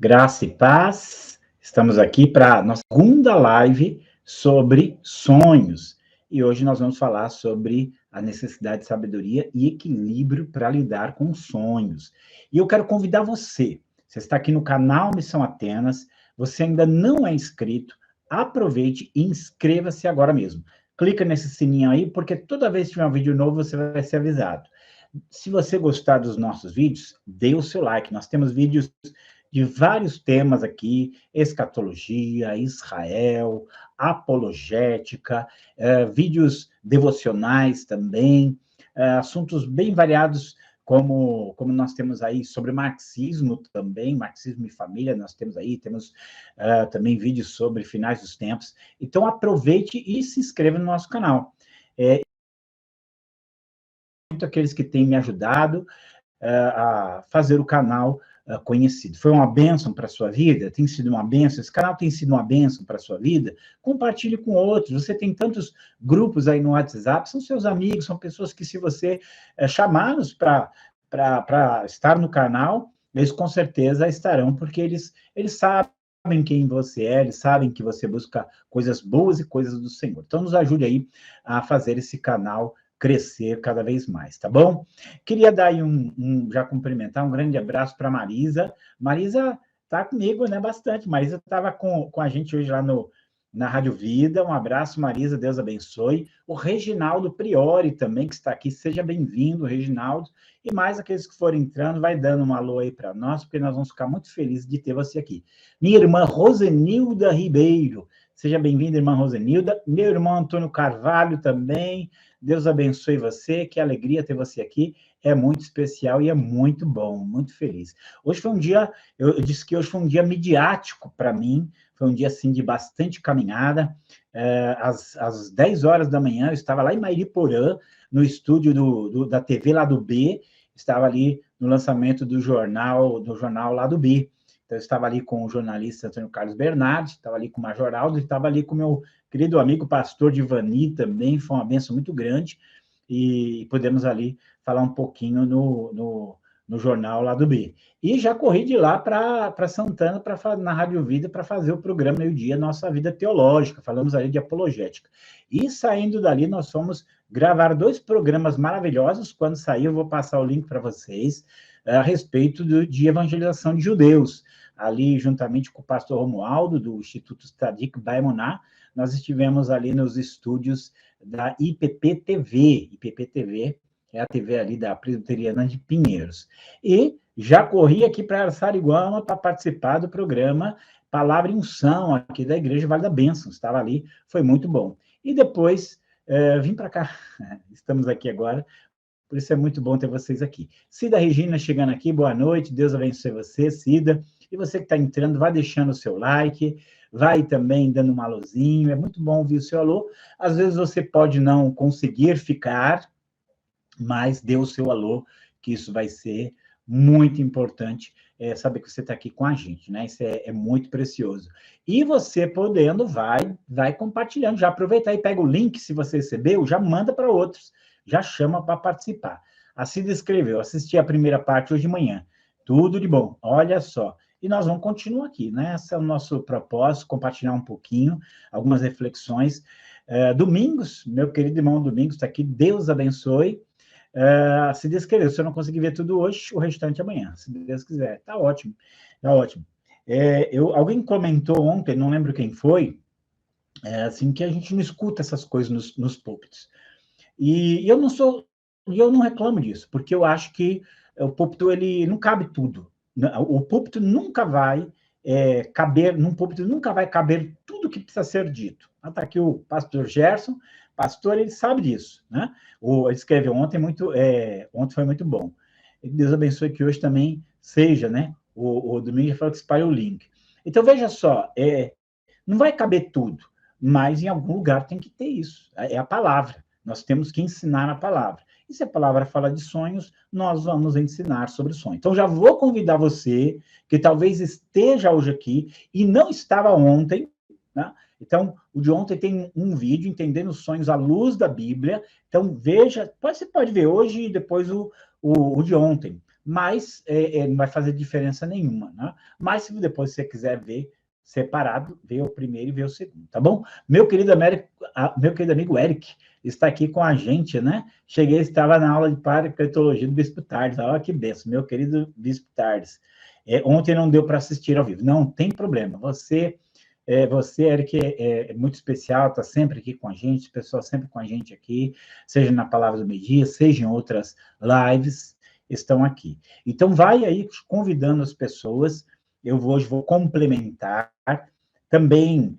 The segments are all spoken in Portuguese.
Graça e paz. Estamos aqui para a nossa segunda live sobre sonhos. E hoje nós vamos falar sobre a necessidade de sabedoria e equilíbrio para lidar com sonhos. E eu quero convidar você. Você está aqui no canal Missão Atenas, você ainda não é inscrito, aproveite e inscreva-se agora mesmo. Clica nesse sininho aí, porque toda vez que tiver um vídeo novo, você vai ser avisado. Se você gostar dos nossos vídeos, dê o seu like. Nós temos vídeos de vários temas aqui: escatologia, Israel, apologética, vídeos devocionais também, assuntos bem variados, como nós temos aí sobre marxismo também, marxismo e família, nós temos aí, temos também vídeos sobre finais dos tempos. Então, aproveite e se inscreva no nosso canal. Muito aqueles que têm me ajudado a fazer o canal conhecido. Foi uma bênção para a sua vida? Tem sido uma bênção? Esse canal tem sido uma bênção para a sua vida? Compartilhe com outros. Você tem tantos grupos aí no WhatsApp, são seus amigos, são pessoas que, se você chamá-los para estar no canal, eles com certeza estarão, porque eles sabem quem você é, eles sabem que você busca coisas boas e coisas do Senhor. Então, nos ajude aí a fazer esse canal crescer cada vez mais, tá bom? Queria dar aí já cumprimentar, um grande abraço para Marisa. Marisa tá comigo, né, bastante. Marisa estava com a gente hoje lá na Rádio Vida. Um abraço, Marisa, Deus abençoe. O Reginaldo Priori também, que está aqui, seja bem-vindo, Reginaldo. E mais aqueles que forem entrando, vai dando um alô aí para nós, porque nós vamos ficar muito felizes de ter você aqui. Minha irmã Rosenilda Ribeiro, seja bem-vinda, irmã Rosenilda. Meu irmão Antônio Carvalho também. Deus abençoe você, que alegria ter você aqui, é muito especial e é muito bom, muito feliz. Hoje foi um dia, eu disse que hoje foi um dia midiático para mim, foi um dia, assim, de bastante caminhada. Às 10 horas da manhã, eu estava lá em Mairiporã, no estúdio da TV lá do B, estava ali no lançamento do jornal lá do B. Então, eu estava ali com o jornalista Antônio Carlos Bernardi, estava ali com o Major Aldo, estava ali com o meu querido amigo pastor Divani também, foi uma bênção muito grande, e podemos ali falar um pouquinho no jornal lá do B. E já corri de lá para Santana, na Rádio Vida, para fazer o programa Meio-Dia, Nossa Vida Teológica, falamos ali de apologética. E saindo dali, nós fomos gravar 2 programas maravilhosos. Quando sair, eu vou passar o link para vocês, a respeito de evangelização de judeus, ali juntamente com o pastor Romualdo, do Instituto Tzadik Baemuná. Nós estivemos ali nos estúdios da IPP-TV. IPP-TV é a TV ali da Presbiteriana de Pinheiros. E já corri aqui para Araçariguama para participar do programa Palavra e Unção, aqui da Igreja Vale da Bênção. Estava ali, foi muito bom. E depois vim para cá. Estamos aqui agora, por isso é muito bom ter vocês aqui. Cida Regina chegando aqui, boa noite, Deus abençoe você, Cida. E você que está entrando, vai deixando o seu like, vai também dando um alôzinho, é muito bom ouvir o seu alô. Às vezes você pode não conseguir ficar, mas dê o seu alô, que isso vai ser muito importante, saber que você está aqui com a gente, né? Isso é muito precioso. E você podendo, vai compartilhando, já aproveita aí, pega o link, se você recebeu, já manda para outros, já chama para participar. A Cida escreveu, assisti a primeira parte hoje de manhã, tudo de bom, olha só. E nós vamos continuar aqui, né? Esse é o nosso propósito, compartilhar um pouquinho, algumas reflexões. Domingos, meu querido irmão Domingos está aqui, Deus abençoe. Se descrever, se eu não conseguir ver tudo hoje, o restante amanhã, se Deus quiser. Tá ótimo, tá ótimo. Alguém comentou ontem, não lembro quem foi, assim, que a gente não escuta essas coisas nos púlpitos. E eu não reclamo disso, porque eu acho que o púlpito, ele não cabe tudo. O púlpito nunca vai caber, num púlpito nunca vai caber tudo que precisa ser dito. Está aqui o pastor Gerson, pastor, ele sabe disso, né? Ele escreveu ontem, ontem foi muito bom. Deus abençoe que hoje também seja, né? O domingo já falou que espalha o link. Então, veja só, não vai caber tudo, mas em algum lugar tem que ter isso. É a palavra. Nós temos que ensinar a palavra. E se a palavra fala de sonhos, nós vamos ensinar sobre sonhos. Então, já vou convidar você, que talvez esteja hoje aqui e não estava ontem, né? Então, o de ontem tem um vídeo, Entendendo os Sonhos à Luz da Bíblia. Então, veja, você pode ver hoje e depois o de ontem. mas não vai fazer diferença nenhuma, né? Mas se depois você quiser ver separado, vê o primeiro e vê o segundo, tá bom? Meu querido amigo Eric está aqui com a gente, né? Cheguei, estava na aula de paracletologia do Bispo Tardes, olha que benção, meu querido Bispo Tardes. Ontem não deu para assistir ao vivo, não tem problema, você, Eric, é muito especial, está sempre aqui com a gente, pessoal sempre com a gente aqui, seja na Palavra do Meio-Dia, seja em outras lives, estão aqui. Então, vai aí convidando as pessoas, eu hoje vou complementar, também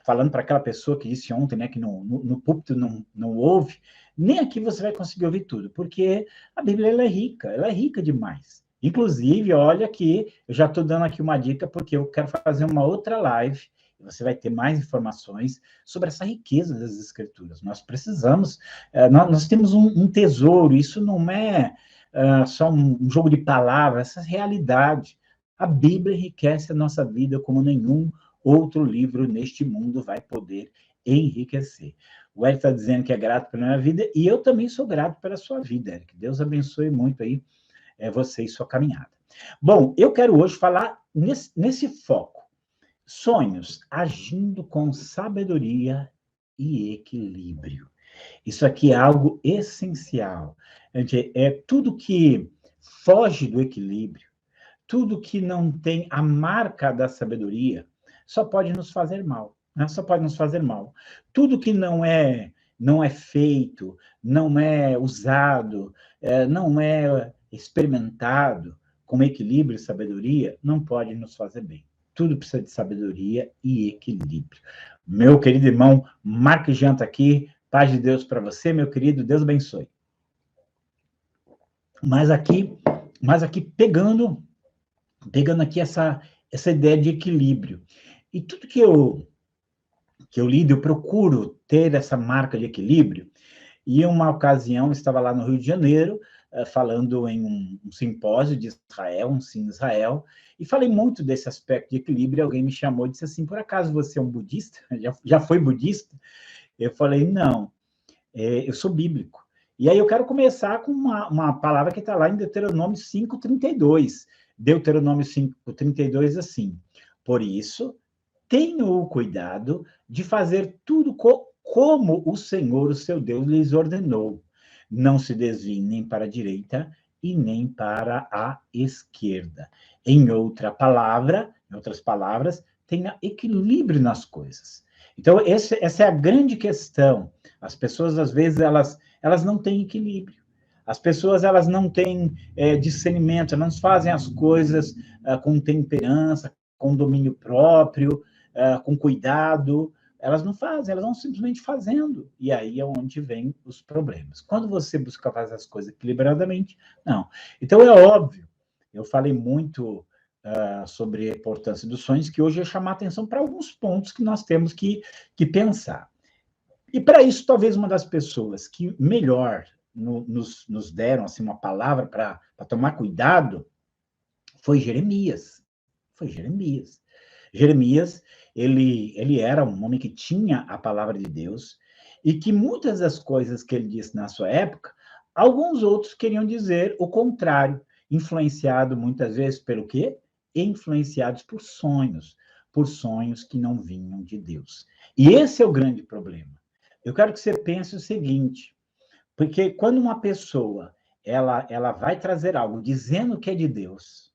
falando para aquela pessoa que disse ontem, né, que no púlpito não ouve, nem aqui você vai conseguir ouvir tudo, porque a Bíblia ela é rica demais. Inclusive, olha que eu já estou dando aqui uma dica, porque eu quero fazer uma outra live, e você vai ter mais informações sobre essa riqueza das Escrituras. Nós precisamos, nós temos um tesouro, isso não é só um jogo de palavras, essa realidade. A Bíblia enriquece a nossa vida como nenhum outro livro neste mundo vai poder enriquecer. O Eric está dizendo que é grato pela minha vida, e eu também sou grato pela sua vida, Eric. Deus abençoe muito aí você e sua caminhada. Bom, eu quero hoje falar nesse foco. Sonhos agindo com sabedoria e equilíbrio. Isso aqui é algo essencial. É tudo que foge do equilíbrio, tudo que não tem a marca da sabedoria, só pode nos fazer mal, né? Só pode nos fazer mal. Tudo que não é feito, não é usado, não é experimentado com equilíbrio e sabedoria, não pode nos fazer bem. Tudo precisa de sabedoria e equilíbrio. Meu querido irmão Marco Janta aqui, paz de Deus para você, meu querido, Deus abençoe. Mas aqui pegando aqui essa ideia de equilíbrio. E tudo que eu lido, eu procuro ter essa marca de equilíbrio. E uma ocasião, eu estava lá no Rio de Janeiro, falando em um simpósio de Israel, um Sim Israel, e falei muito desse aspecto de equilíbrio, e alguém me chamou e disse assim, por acaso você é um budista? Já foi budista? Eu falei, não, eu sou bíblico. E aí eu quero começar com uma palavra que está lá em Deuteronômio 5:32. Deuteronômio 5:32 assim, por isso, tenham o cuidado de fazer tudo como o Senhor, o seu Deus, lhes ordenou. Não se desviem nem para a direita e nem para a esquerda. Em outras palavras, tenha equilíbrio nas coisas. Então, essa é a grande questão. As pessoas, às vezes, elas não têm equilíbrio. As pessoas, elas não têm discernimento, elas não fazem as coisas com temperança, com domínio próprio, com cuidado. Elas não fazem, elas vão simplesmente fazendo. E aí é onde vem os problemas. Quando você busca fazer as coisas equilibradamente, não. Então, é óbvio, eu falei muito sobre a importância dos sonhos, que hoje é chamar atenção para alguns pontos que nós temos que pensar. E para isso, talvez uma das pessoas que melhor nos deram assim, uma palavra para tomar cuidado foi Jeremias. Foi Jeremias. Jeremias, ele era um homem que tinha a palavra de Deus e que muitas das coisas que ele disse na sua época, alguns outros queriam dizer o contrário, influenciado muitas vezes pelo quê? Influenciados por sonhos que não vinham de Deus. E esse é o grande problema. Eu quero que você pense o seguinte, porque quando uma pessoa ela vai trazer algo dizendo que é de Deus,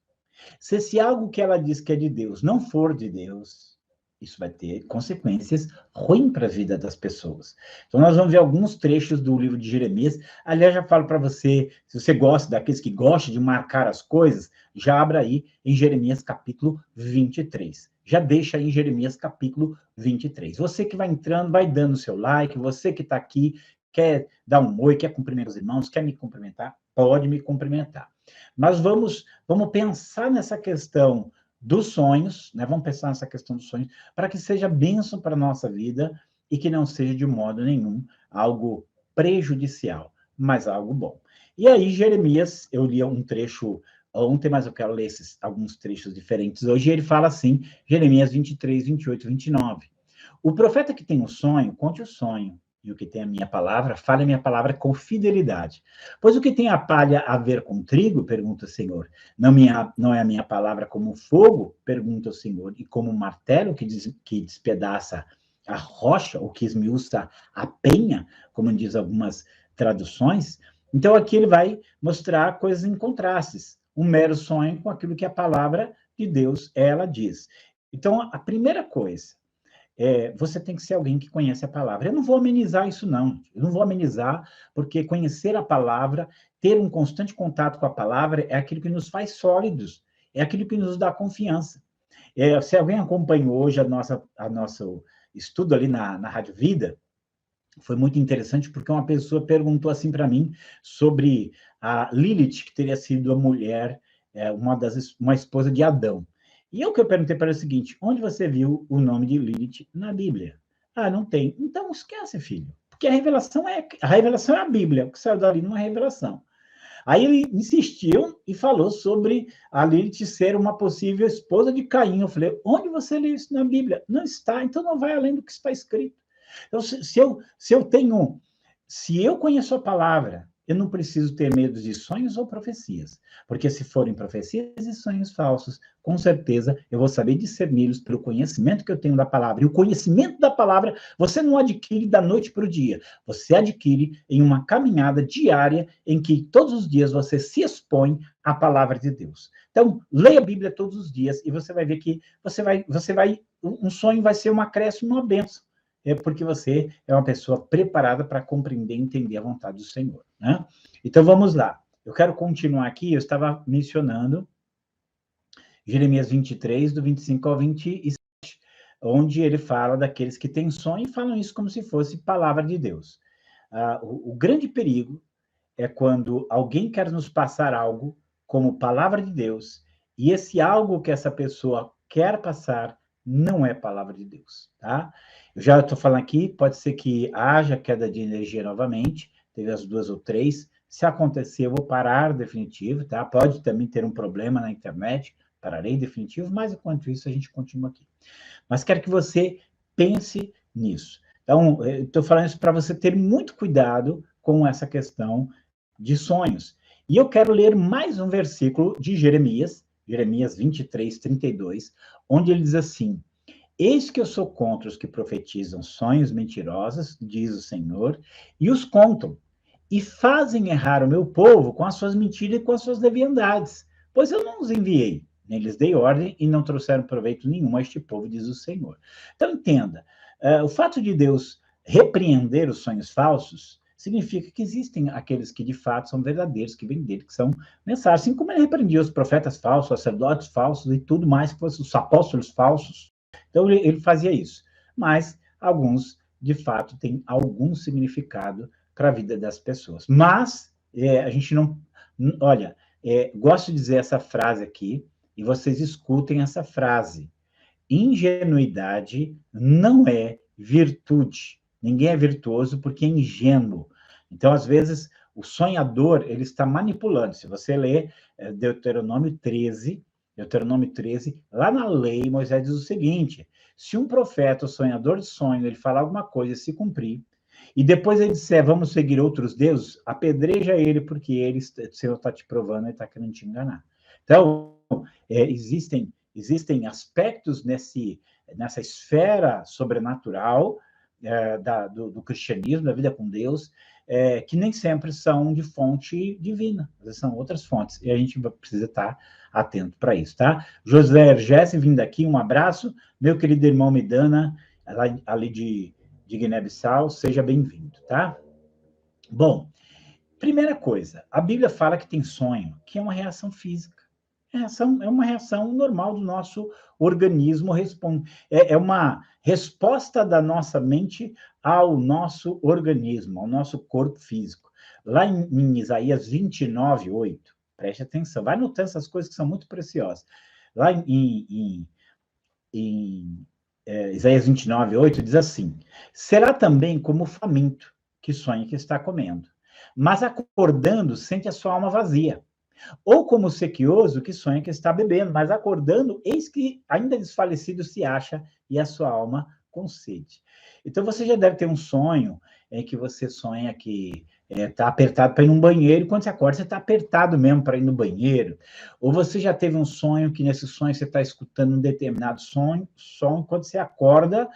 se esse algo que ela diz que é de Deus não for de Deus, isso vai ter consequências ruins para a vida das pessoas. Então, nós vamos ver alguns trechos do livro de Jeremias. Aliás, já falo para você, se você gosta daqueles que gostam de marcar as coisas, já abra aí em Jeremias capítulo 23. Já deixa aí em Jeremias capítulo 23. Você que vai entrando, vai dando seu like, você que está aqui, quer dar um oi, quer cumprimentar os irmãos, quer me cumprimentar, pode me cumprimentar. Mas vamos pensar nessa questão dos sonhos, né? Vamos pensar nessa questão dos sonhos, para que seja bênção para a nossa vida e que não seja de modo nenhum algo prejudicial, mas algo bom. E aí, Jeremias, eu li um trecho ontem, mas eu quero ler alguns trechos diferentes hoje, e ele fala assim, Jeremias 23, 28, 29. O profeta que tem um sonho, conte o sonho, e o que tem a minha palavra, fale a minha palavra com fidelidade. Pois o que tem a palha a ver com trigo? Pergunta o Senhor. Não é a minha palavra como fogo? Pergunta o Senhor. E como martelo que despedaça a rocha, ou que esmiuça a penha, como diz algumas traduções. Então, aqui ele vai mostrar coisas em contrastes. Um mero sonho com aquilo que a palavra de Deus, ela diz. Então, a primeira coisa, você tem que ser alguém que conhece a palavra. Eu não vou amenizar isso, não. Eu não vou amenizar, porque conhecer a palavra, ter um constante contato com a palavra, é aquilo que nos faz sólidos, é aquilo que nos dá confiança. Se alguém acompanhou hoje a nosso estudo ali na Rádio Vida, foi muito interessante, porque uma pessoa perguntou assim para mim sobre a Lilith, que teria sido a mulher, uma esposa de Adão. E o que eu perguntei para ela é o seguinte: onde você viu o nome de Lilith na Bíblia? Ah, não tem. Então esquece, filho. Porque a revelação é a Bíblia, o que saiu dali numa revelação. Aí ele insistiu e falou sobre a Lilith ser uma possível esposa de Caim. Eu falei: onde você leu isso na Bíblia? Não está, então não vai além do que está escrito. Então, se eu conheço a palavra, eu não preciso ter medo de sonhos ou profecias, porque se forem profecias e sonhos falsos, com certeza eu vou saber discerni-los pelo conhecimento que eu tenho da palavra. E o conhecimento da palavra você não adquire da noite para o dia, você adquire em uma caminhada diária em que todos os dias você se expõe à palavra de Deus. Então, leia a Bíblia todos os dias e você vai ver que um sonho vai ser um acréscimo, uma bênção. Porque você é uma pessoa preparada para compreender e entender a vontade do Senhor, né? Então, vamos lá. Eu quero continuar aqui, eu estava mencionando Jeremias 23, do 25 ao 27, onde ele fala daqueles que têm sonho e falam isso como se fosse palavra de Deus. O grande perigo é quando alguém quer nos passar algo como palavra de Deus, e esse algo que essa pessoa quer passar não é palavra de Deus, tá? Eu já estou falando aqui, pode ser que haja queda de energia novamente, teve as 2 ou 3. Se acontecer, eu vou parar definitivo, tá? Pode também ter um problema na internet, pararei definitivo, mas enquanto isso a gente continua aqui. Mas quero que você pense nisso. Então, estou falando isso para você ter muito cuidado com essa questão de sonhos. E eu quero ler mais um versículo de Jeremias 23, 32, onde ele diz assim: eis que eu sou contra os que profetizam sonhos mentirosos, diz o Senhor, e os contam, e fazem errar o meu povo com as suas mentiras e com as suas leviandades, pois eu não os enviei, nem lhes dei ordem, e não trouxeram proveito nenhum a este povo, diz o Senhor. Então, entenda, o fato de Deus repreender os sonhos falsos significa que existem aqueles que de fato são verdadeiros, que vêm dele, que são mensagens, assim como ele repreendia os profetas falsos, os sacerdotes falsos e tudo mais, que fossem os apóstolos falsos. Então, ele fazia isso. Mas alguns, de fato, têm algum significado para a vida das pessoas. Mas a gente não... Olha, gosto de dizer essa frase aqui, e vocês escutem essa frase. Ingenuidade não é virtude. Ninguém é virtuoso porque é ingênuo. Então, às vezes, o sonhador, ele está manipulando. Se você ler Deuteronômio 13, lá na lei, Moisés diz o seguinte: se um profeta ou sonhador de sonho, ele falar alguma coisa e se cumprir, e depois ele disser, vamos seguir outros deuses, apedreja ele, porque ele, o Senhor está te provando e está querendo te enganar. Então, existem aspectos nessa esfera sobrenatural do cristianismo, da vida com Deus, que nem sempre são de fonte divina, são outras fontes, e a gente precisa estar atento para isso, tá? José Ergesse, vindo aqui, um abraço. Meu querido irmão Midana, ali de Guiné-Bissau, seja bem-vindo, tá? Bom, primeira coisa, a Bíblia fala que tem sonho, que é uma reação física. É uma reação normal do nosso organismo, é uma resposta da nossa mente ao nosso organismo, ao nosso corpo físico. Lá em Isaías 29, 8, preste atenção, vai notando essas coisas que são muito preciosas. Lá em Isaías 29, 8, diz assim: será também como o faminto, que sonha que está comendo, mas acordando sente a sua alma vazia. Ou como o sequioso que sonha que está bebendo, mas acordando, eis que ainda desfalecido se acha e a sua alma com sede. Então você já deve ter um sonho em que você sonha que está apertado para ir no banheiro, e quando você acorda, você está apertado mesmo para ir no banheiro. Ou você já teve um sonho que nesse sonho você está escutando um determinado som, quando você acorda,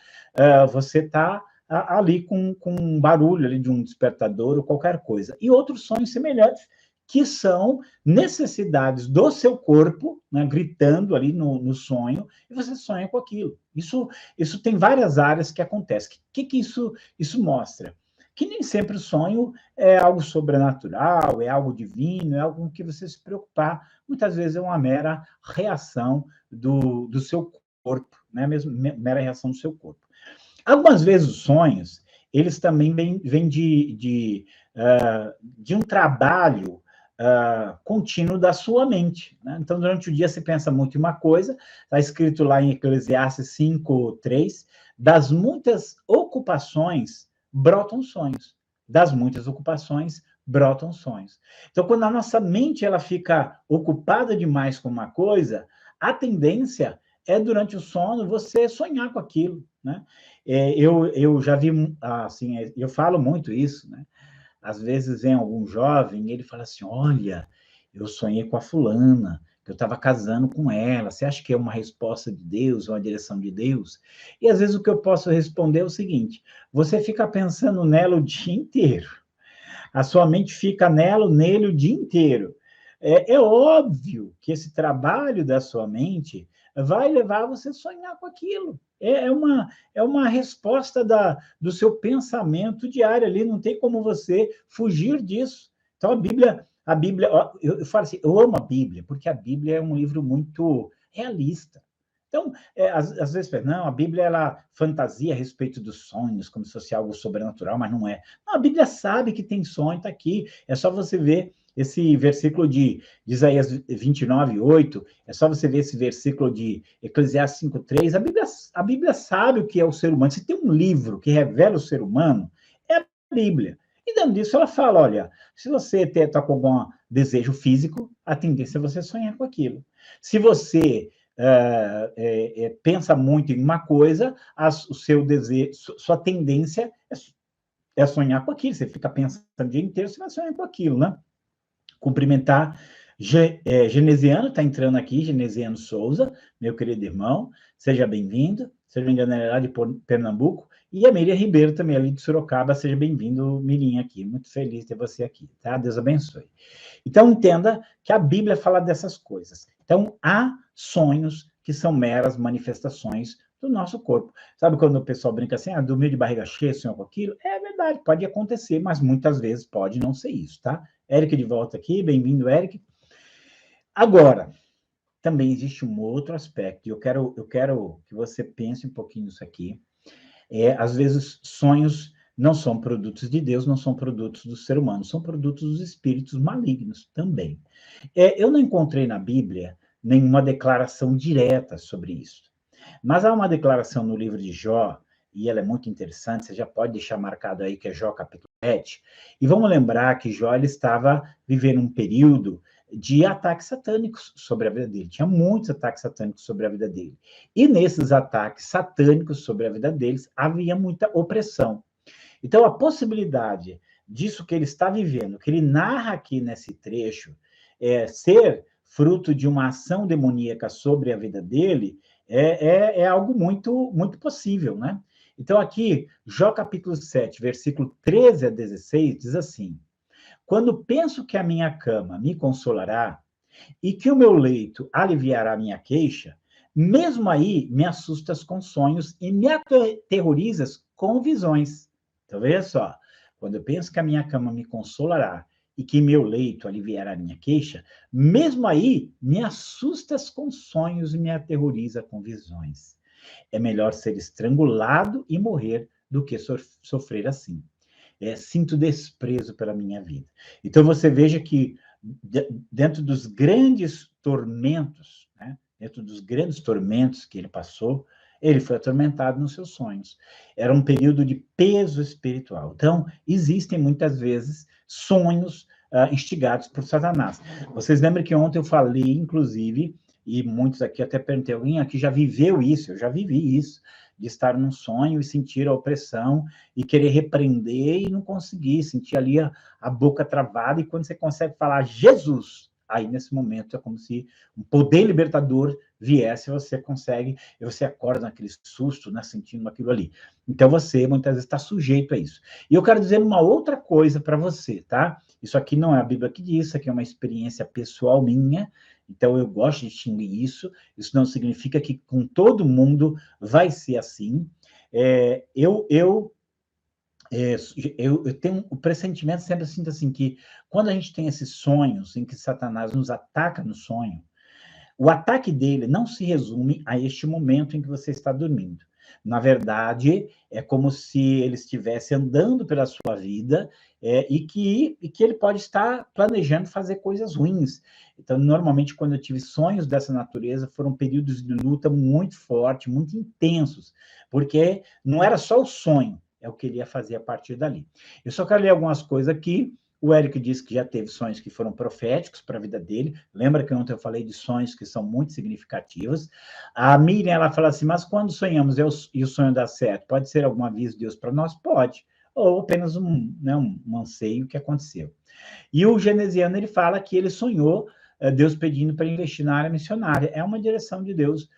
você está ali com um barulho ali de um despertador ou qualquer coisa. E outros sonhos semelhantes, que são necessidades do seu corpo, né, gritando ali no sonho, e você sonha com aquilo. Isso tem várias áreas que acontecem. O que isso mostra? Que nem sempre o sonho é algo sobrenatural, é algo divino, é algo com que você se preocupar. Muitas vezes é uma mera reação do seu corpo, né? Mesmo mera reação do seu corpo. Algumas vezes os sonhos, eles também vêm de um trabalho contínuo da sua mente, né? Então, durante o dia, você pensa muito em uma coisa, está escrito lá em Eclesiastes 5:3, das muitas ocupações brotam sonhos. Das muitas ocupações brotam sonhos. Então, quando a nossa mente ela fica ocupada demais com uma coisa, a tendência é, durante o sono, você sonhar com aquilo, né? Eu já vi, assim, eu falo muito isso, né? Às vezes vem algum jovem e ele fala assim, olha, eu sonhei com a fulana, que eu estava casando com ela, você acha que é uma resposta de Deus, uma direção de Deus? E às vezes o que eu posso responder é o seguinte, você fica pensando nela o dia inteiro, a sua mente fica nele o dia inteiro. É óbvio que esse trabalho da sua mente vai levar você a sonhar com aquilo. É uma resposta do seu pensamento diário ali, não tem como você fugir disso. Então, a Bíblia, eu falo assim, eu amo a Bíblia, porque a Bíblia é um livro muito realista. Então, às vezes, não, a Bíblia, ela fantasia a respeito dos sonhos, como se fosse algo sobrenatural, mas não é. Não, a Bíblia sabe que tem sonho, está aqui. É só você ver esse versículo de Isaías 29:8, é só você ver esse versículo de Eclesiastes 5:3. A Bíblia sabe o que é o ser humano. Se tem um livro que revela o ser humano, é a Bíblia. E dentro disso, ela fala, olha, se você está com algum desejo físico, a tendência é você sonhar com aquilo. Se você pensa muito em uma coisa, o seu desejo, sua tendência é sonhar com aquilo. Você fica pensando o dia inteiro, você vai sonhar com aquilo, né? Cumprimentar Genesiano, está entrando aqui, Genesiano Souza, meu querido irmão, seja bem-vindo, seja bem-vindo lá de Pernambuco, e a Miriam Ribeiro também, ali de Sorocaba, seja bem-vindo, Mirinha, aqui, muito feliz de ter você aqui, tá? Deus abençoe. Então, entenda que a Bíblia fala dessas coisas. Então, há sonhos que são meras manifestações do nosso corpo. Sabe quando o pessoal brinca assim, dormiu de barriga cheia, sonhou com aquilo? É verdade, pode acontecer, mas muitas vezes pode não ser isso, tá? Eric de volta aqui, bem-vindo, Eric. Agora, também existe um outro aspecto, e eu quero que você pense um pouquinho nisso aqui. Às vezes, sonhos não são produtos de Deus, não são produtos do ser humano, são produtos dos espíritos malignos também. Eu não encontrei na Bíblia nenhuma declaração direta sobre isso, mas há uma declaração no livro de Jó, e ela é muito interessante, você já pode deixar marcado aí, que é Jó capítulo 7, e vamos lembrar que Jó ele estava vivendo um período de ataques satânicos sobre a vida dele, tinha muitos ataques satânicos sobre a vida dele, e nesses ataques satânicos sobre a vida deles, havia muita opressão. Então, a possibilidade disso que ele está vivendo, que ele narra aqui nesse trecho, ser fruto de uma ação demoníaca sobre a vida dele, é algo muito, muito possível, né? Então, aqui, Jó capítulo 7, versículo 13 a 16, diz assim, quando penso que a minha cama me consolará e que o meu leito aliviará a minha queixa, mesmo aí me assustas com sonhos e me aterrorizas com visões. Então, veja só, quando eu penso que a minha cama me consolará e que meu leito aliviará a minha queixa, mesmo aí me assustas com sonhos e me aterroriza com visões. É melhor ser estrangulado e morrer do que sofrer assim. Sinto desprezo pela minha vida. Então, você veja que dentro dos grandes tormentos, né? Dentro dos grandes tormentos que ele passou, ele foi atormentado nos seus sonhos. Era um período de peso espiritual. Então, existem muitas vezes sonhos instigados por Satanás. Vocês lembram que ontem eu falei, inclusive, e muitos aqui até perguntei, alguém aqui já viveu isso? Eu já vivi isso. de estar num sonho e sentir a opressão e querer repreender e não conseguir, sentir ali a boca travada, e quando você consegue falar Jesus, aí nesse momento é como se um poder libertador viesse, você consegue, e você acorda naquele susto, né, sentindo aquilo ali. Então você muitas vezes está sujeito a isso. E eu quero dizer uma outra coisa para você, tá? Isso aqui não é a Bíblia que diz, isso aqui é uma experiência pessoal minha, então eu gosto de distinguir isso. Isso não significa que com todo mundo vai ser assim. Eu tenho o pressentimento, sempre sinto assim, que quando a gente tem esses sonhos em que Satanás nos ataca no sonho, o ataque dele não se resume a este momento em que você está dormindo. Na verdade, é como se ele estivesse andando pela sua vida, e que ele pode estar planejando fazer coisas ruins. Então, normalmente, quando eu tive sonhos dessa natureza, foram períodos de luta muito forte, muito intensos, porque não era só o sonho, é o que ele ia fazer a partir dali. Eu só quero ler algumas coisas aqui. O Érico disse que já teve sonhos que foram proféticos para a vida dele. Lembra que ontem eu falei de sonhos que são muito significativos. A Miriam, ela fala assim, mas quando sonhamos e o sonho dá certo, pode ser algum aviso de Deus para nós? Pode. Ou apenas um anseio que aconteceu. E o Genesiano, ele fala que ele sonhou Deus pedindo para investir na área missionária. É uma direção de Deus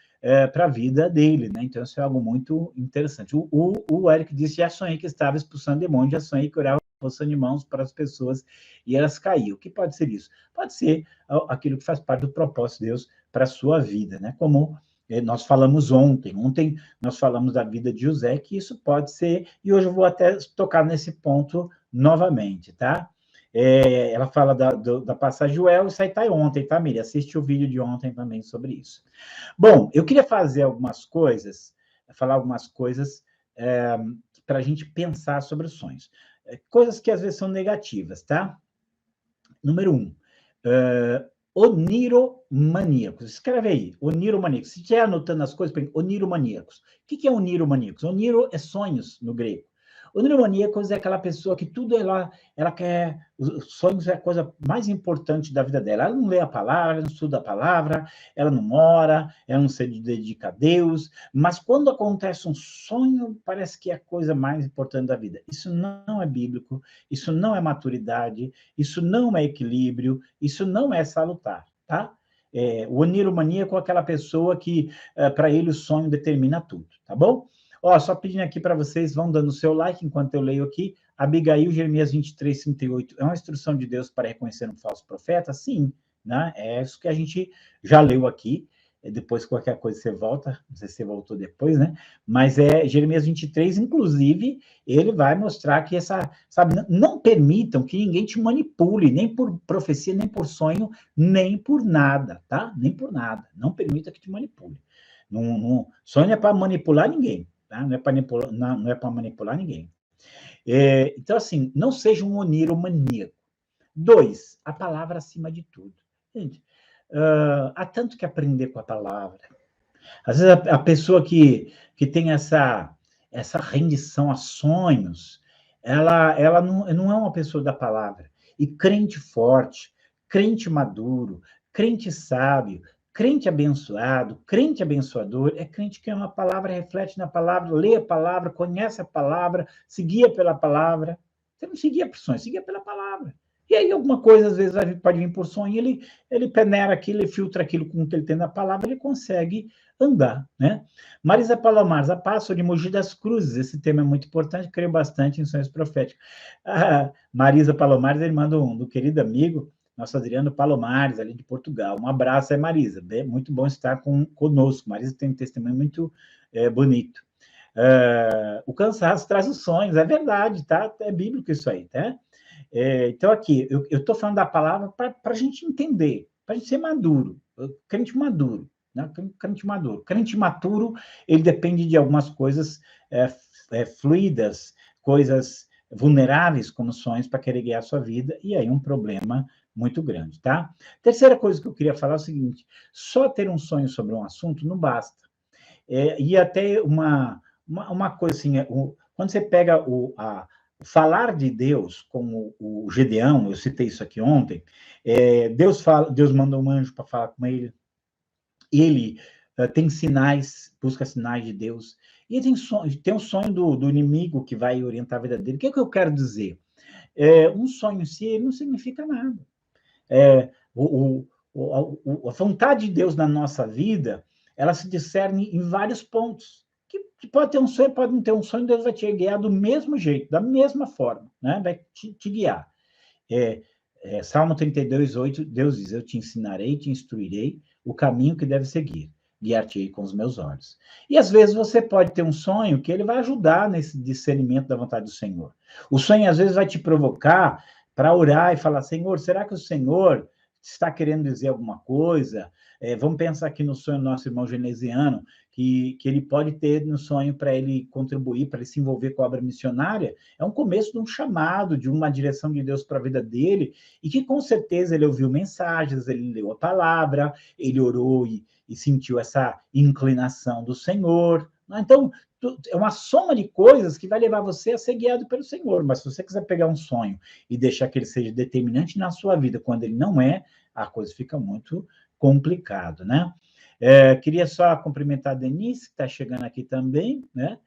para a vida dele, né? Então, isso é algo muito interessante. O Eric disse, já sonhei que estava expulsando demônios, já sonhei que orava poção de mãos para as pessoas e elas caíam. O que pode ser isso? Pode ser aquilo que faz parte do propósito de Deus para a sua vida, né? Como nós falamos ontem nós falamos da vida de José, que isso pode ser, e hoje eu vou até tocar nesse ponto novamente, tá? Ela fala da passagem Joel, isso aí tá ontem, tá, Miriam? Assiste o vídeo de ontem também sobre isso. Bom, eu queria fazer falar algumas coisas para a gente pensar sobre os sonhos. Coisas que às vezes são negativas, tá? Número 1, oniromaníacos. Escreve aí, oniromaníacos. Se estiver anotando as coisas, oniromaníacos. O que é oniromaníacos? Oniro é sonhos no grego. Oniromaníacos é aquela pessoa que tudo ela quer, os sonhos é a coisa mais importante da vida dela. Ela não lê a palavra, ela não estuda a palavra, ela não ora, ela não se dedica a Deus, mas quando acontece um sonho, parece que é a coisa mais importante da vida. Isso não é bíblico, isso não é maturidade, isso não é equilíbrio, isso não é salutar, tá? O oniromaníaco é aquela pessoa que, para ele, o sonho determina tudo, tá bom? Ó, só pedindo aqui para vocês, vão dando o seu like enquanto eu leio aqui. Abigail, Jeremias 23, 38, é uma instrução de Deus para reconhecer um falso profeta? Sim, né? É isso que a gente já leu aqui. Depois, qualquer coisa, você volta. Não sei se você voltou depois, né? Mas Jeremias 23, inclusive, ele vai mostrar que sabe, não permitam que ninguém te manipule, nem por profecia, nem por sonho, nem por nada, tá? Nem por nada. Não permita que te manipule. Sonho é para manipular ninguém. Tá? Não é para manipular ninguém. Então, assim, não seja um oniromaníaco. 2, a palavra acima de tudo. Gente, há tanto que aprender com a palavra. Às vezes a pessoa que tem essa rendição a sonhos, ela não é uma pessoa da palavra. E crente forte, crente maduro, crente sábio, crente abençoado, crente abençoador, é crente que ama a palavra, reflete na palavra, lê a palavra, conhece a palavra, se guia pela palavra. Você não se guia por sonhos, se guia pela palavra. E aí alguma coisa, às vezes, pode vir por sonho, ele peneira aquilo, ele filtra aquilo com o que ele tem na palavra, ele consegue andar, né? Marisa Palomares, a Passo de Mogi das Cruzes, esse tema é muito importante, creio bastante em sonhos proféticos. Marisa Palomares, ele manda do querido amigo, nosso Adriano Palomares, ali de Portugal. Um abraço, Marisa. Muito bom estar conosco. Marisa tem um testemunho muito bonito. O cansaço traz os sonhos, é verdade, tá? É bíblico isso aí, tá? Então, aqui, eu estou falando da palavra para a gente entender, para a gente ser maduro, crente maduro, né? Crente maduro. Crente maturo, ele depende de algumas coisas fluidas, coisas vulneráveis como sonhos para querer guiar a sua vida, e aí um problema muito grande, tá? Terceira coisa que eu queria falar é o seguinte, só ter um sonho sobre um assunto não basta. E até uma coisa assim, quando você pega falar de Deus, como o Gedeão, eu citei isso aqui ontem, Deus manda um anjo para falar com ele tem sinais, busca sinais de Deus, E tem um sonho do inimigo que vai orientar a vida dele. O que é que eu quero dizer? Um sonho em si não significa nada. A vontade de Deus na nossa vida, ela se discerne em vários pontos. Que pode ter um sonho, pode não ter um sonho, Deus vai te guiar do mesmo jeito, da mesma forma, né? Vai te guiar. Salmo 32, 8, Deus diz, eu te ensinarei, te instruirei o caminho que deve seguir, guiar-te-ei com os meus olhos. E às vezes você pode ter um sonho que ele vai ajudar nesse discernimento da vontade do Senhor. O sonho às vezes vai te provocar para orar e falar, Senhor, será que o Senhor está querendo dizer alguma coisa? Vamos pensar aqui no sonho do nosso irmão genesiano, que ele pode ter no sonho para ele contribuir, para ele se envolver com a obra missionária. É um começo de um chamado, de uma direção de Deus para a vida dele, e que com certeza ele ouviu mensagens, ele leu a palavra, ele orou e sentiu essa inclinação do Senhor. Então, é uma soma de coisas que vai levar você a ser guiado pelo Senhor. Mas se você quiser pegar um sonho e deixar que ele seja determinante na sua vida, quando ele não é, a coisa fica muito complicada, né? Queria só cumprimentar a Denise, que está chegando aqui também, né?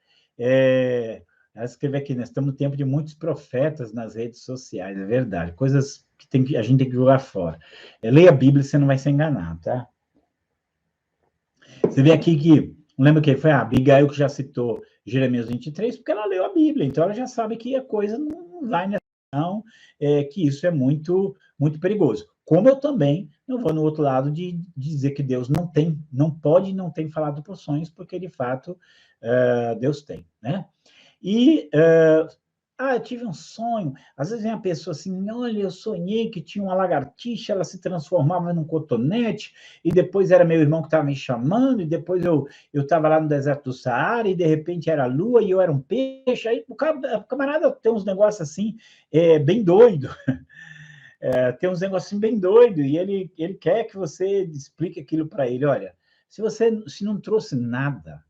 Ela escreveu aqui, nós estamos no tempo de muitos profetas nas redes sociais, é verdade, coisas que a gente tem que jogar fora. Leia a Bíblia, você não vai se enganar, tá? Você vê aqui que, não lembro quem foi, a Abigail, que já citou Jeremias 23, porque ela leu a Bíblia, então ela já sabe que a coisa não vai nessa direção, que isso é muito, muito perigoso. Como eu também não vou no outro lado de dizer que Deus não pode e não tem falado por sonhos, porque de fato Deus tem, né? E eu tive um sonho. Às vezes vem a pessoa assim, olha, eu sonhei que tinha uma lagartixa, ela se transformava num cotonete, e depois era meu irmão que estava me chamando, e depois eu estava lá no deserto do Saara, e de repente era a lua, e eu era um peixe. Aí o camarada tem uns negócios assim, bem doido. Tem uns negocinhos bem doidos, e ele quer que você explique aquilo para ele. Olha, se não trouxe nada,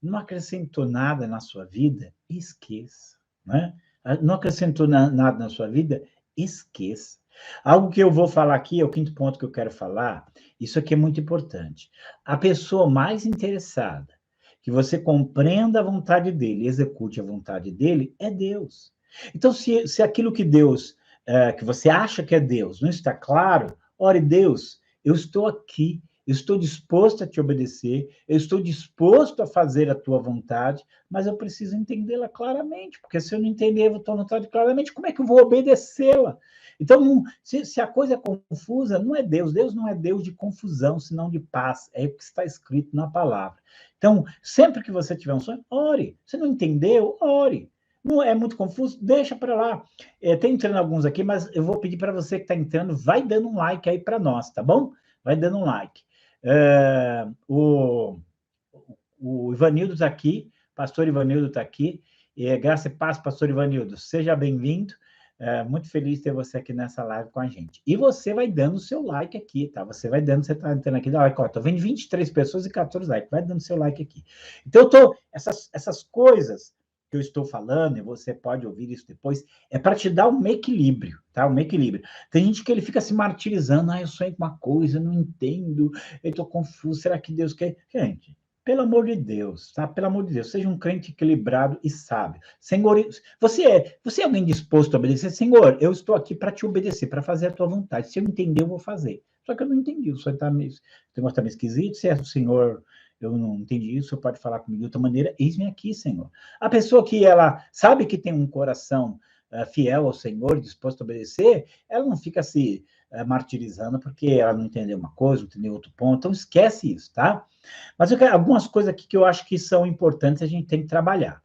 não acrescentou nada na sua vida, esqueça, né? Não acrescentou nada na sua vida, esqueça. Algo que eu vou falar aqui, é o quinto ponto que eu quero falar, isso aqui é muito importante. A pessoa mais interessada, que você compreenda a vontade dele, execute a vontade dele, é Deus. Então, se aquilo que Deus, que você acha que é Deus, não está claro, ore, Deus, eu estou aqui, eu estou disposto a te obedecer, eu estou disposto a fazer a tua vontade, mas eu preciso entendê-la claramente, porque se eu não entender a tua vontade claramente, como é que eu vou obedecê-la? Então, se a coisa é confusa, não é Deus. Deus não é Deus de confusão, senão de paz. É o que está escrito na palavra. Então, sempre que você tiver um sonho, ore. Se não entendeu, ore. Não é muito confuso? Deixa para lá. Tem entrando alguns aqui, mas eu vou pedir para você que está entrando, vai dando um like aí para nós, tá bom? Vai dando um like. O Ivanildo está aqui, pastor Ivanildo está aqui. Graça e paz, pastor Ivanildo. Seja bem-vindo. Muito feliz de ter você aqui nessa live com a gente. E você vai dando o seu like aqui, tá? Você está entrando aqui, dá like, ó, tô vendo 23 pessoas e 14 likes, vai dando seu like aqui. Então, essas coisas que eu estou falando, e você pode ouvir isso depois, é para te dar um equilíbrio, tá? Um equilíbrio. Tem gente que ele fica se martirizando, eu sonhei com uma coisa, não entendo, eu estou confuso, será que Deus quer? Gente, pelo amor de Deus, tá? Pelo amor de Deus, seja um crente equilibrado e sábio. Senhor, você é alguém disposto a obedecer? Senhor, eu estou aqui para te obedecer, para fazer a tua vontade. Se eu entender, eu vou fazer. Só que eu não entendi, o senhor está meio esquisito, se é o Senhor, eu não entendi isso, o senhor pode falar comigo de outra maneira, eis-me aqui, Senhor. A pessoa que ela sabe que tem um coração fiel ao Senhor, disposto a obedecer, ela não fica se martirizando porque ela não entendeu uma coisa, não entendeu outro ponto, então esquece isso, tá? Mas algumas coisas aqui que eu acho que são importantes, a gente tem que trabalhar.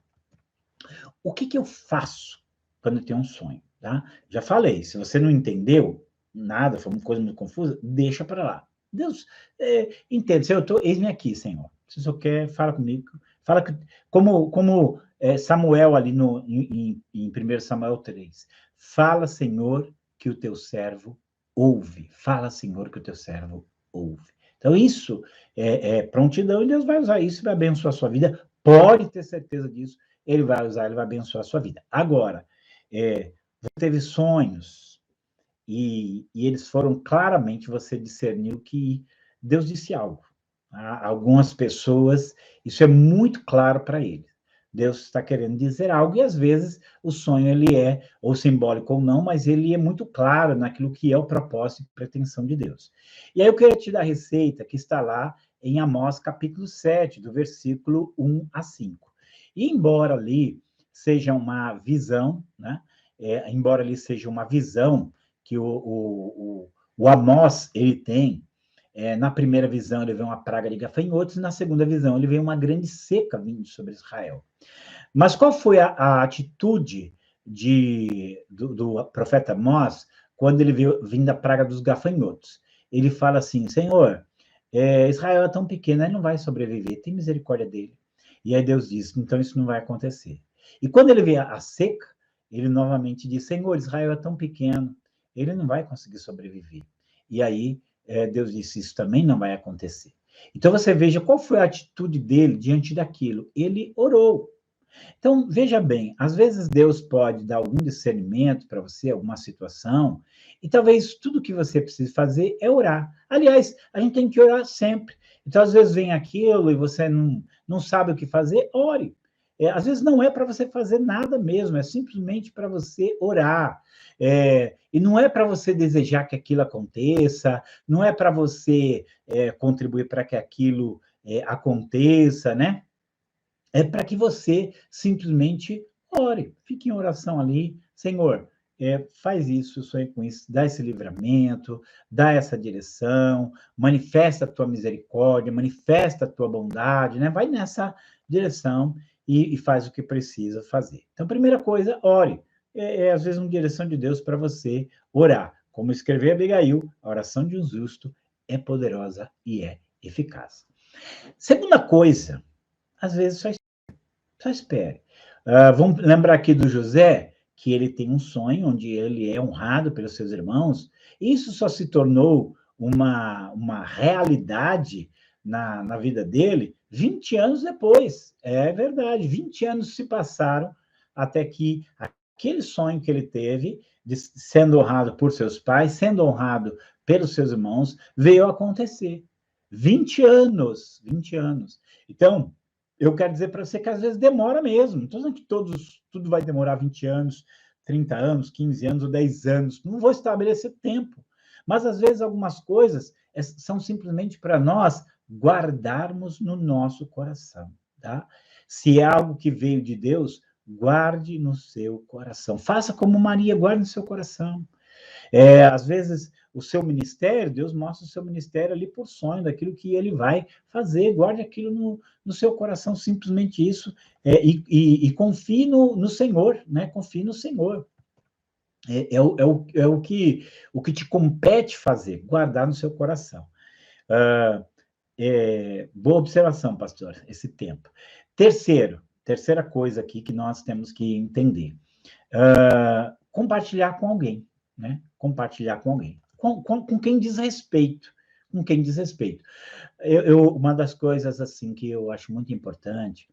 O que eu faço quando eu tenho um sonho, tá? Já falei, se você não entendeu nada, foi uma coisa muito confusa, deixa para lá. Deus, entende, se eu estou, eis-me aqui, Senhor. Se o Senhor quer, fala comigo. Fala que, como Samuel ali em 1 Samuel 3. Fala, Senhor, que o teu servo ouve. Fala, Senhor, que o teu servo ouve. Então, isso é prontidão, e Deus vai usar isso e vai abençoar a sua vida. Pode ter certeza disso. Ele vai usar, ele vai abençoar a sua vida. Agora, você teve sonhos, e eles foram claramente, você discerniu que Deus disse algo. Algumas pessoas, isso é muito claro para eles. Deus está querendo dizer algo, e às vezes o sonho ele é ou simbólico ou não, mas ele é muito claro naquilo que é o propósito e pretensão de Deus. E aí eu queria te dar a receita que está lá em Amós capítulo 7, do versículo 1 a 5. E embora ali seja uma visão, né? Embora ali seja uma visão que o Amós ele tem, na primeira visão ele vê uma praga de gafanhotos, e na segunda visão ele vê uma grande seca vindo sobre Israel. Mas qual foi a atitude do profeta Amós quando ele viu vindo a praga dos gafanhotos? Ele fala assim, Senhor, Israel é tão pequeno, ele não vai sobreviver, tem misericórdia dele. E aí Deus diz, então isso não vai acontecer. E quando ele vê a seca, ele novamente diz, Senhor, Israel é tão pequeno, ele não vai conseguir sobreviver. E aí Deus disse, isso também não vai acontecer. Então você veja qual foi a atitude dele diante daquilo. Ele orou. Então, veja bem, às vezes Deus pode dar algum discernimento para você, alguma situação, e talvez tudo que você precisa fazer é orar. Aliás, a gente tem que orar sempre. Então, às vezes vem aquilo e você não sabe o que fazer, ore. Às vezes não é para você fazer nada mesmo, é simplesmente para você orar. E não é para você desejar que aquilo aconteça, não é para você contribuir para que aquilo aconteça, né? É para que você simplesmente ore, fique em oração ali, Senhor, faz isso, eu sonho com isso, dá esse livramento, dá essa direção, manifesta a tua misericórdia, manifesta a tua bondade, né? Vai nessa direção e faz o que precisa fazer. Então, primeira coisa, ore. Às vezes uma direção de Deus para você orar. Como escreveu Abigail, a oração de um justo é poderosa e é eficaz. Segunda coisa, às vezes só espere. Vamos lembrar aqui do José, que ele tem um sonho onde ele é honrado pelos seus irmãos. Isso só se tornou uma realidade na vida dele 20 anos depois. É verdade, 20 anos se passaram até que aquele sonho que ele teve, de sendo honrado por seus pais, sendo honrado pelos seus irmãos, veio a acontecer. 20 anos, 20 anos. Então, eu quero dizer para você que às vezes demora mesmo. Não estou dizendo que tudo vai demorar 20 anos, 30 anos, 15 anos ou 10 anos. Não vou estabelecer tempo. Mas às vezes algumas coisas são simplesmente para nós guardarmos no nosso coração, tá? Se é algo que veio de Deus, guarde no seu coração. Faça como Maria, guarde no seu coração. Às vezes, o seu ministério, Deus mostra o seu ministério ali por sonho, daquilo que ele vai fazer, guarde aquilo no seu coração, simplesmente isso, e confie no Senhor, né? Confie no Senhor. O que te compete fazer, guardar no seu coração. Boa observação, pastor, esse tempo. Terceira coisa aqui que nós temos que entender. Compartilhar com alguém, né? Compartilhar com alguém. Com quem diz respeito. Com quem diz respeito. Uma das coisas, assim, que eu acho muito importante,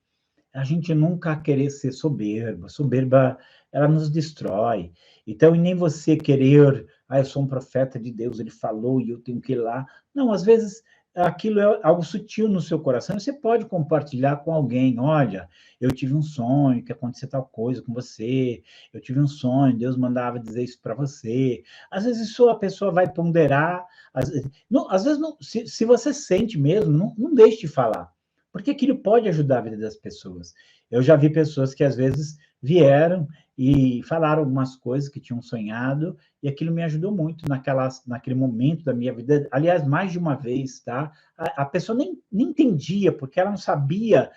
a gente nunca querer ser soberba. Soberba, ela nos destrói. Então, e nem você querer, eu sou um profeta de Deus, ele falou e eu tenho que ir lá. Não, às vezes aquilo é algo sutil no seu coração, você pode compartilhar com alguém, olha, eu tive um sonho que acontecia tal coisa com você, eu tive um sonho, Deus mandava dizer isso para você. Às vezes isso a pessoa vai ponderar, às vezes não, se você sente mesmo, não deixe de falar, porque aquilo pode ajudar a vida das pessoas. Eu já vi pessoas que às vezes vieram e falaram algumas coisas que tinham sonhado, e aquilo me ajudou muito naquele momento da minha vida. Aliás, mais de uma vez, tá? A pessoa nem entendia, porque ela não sabia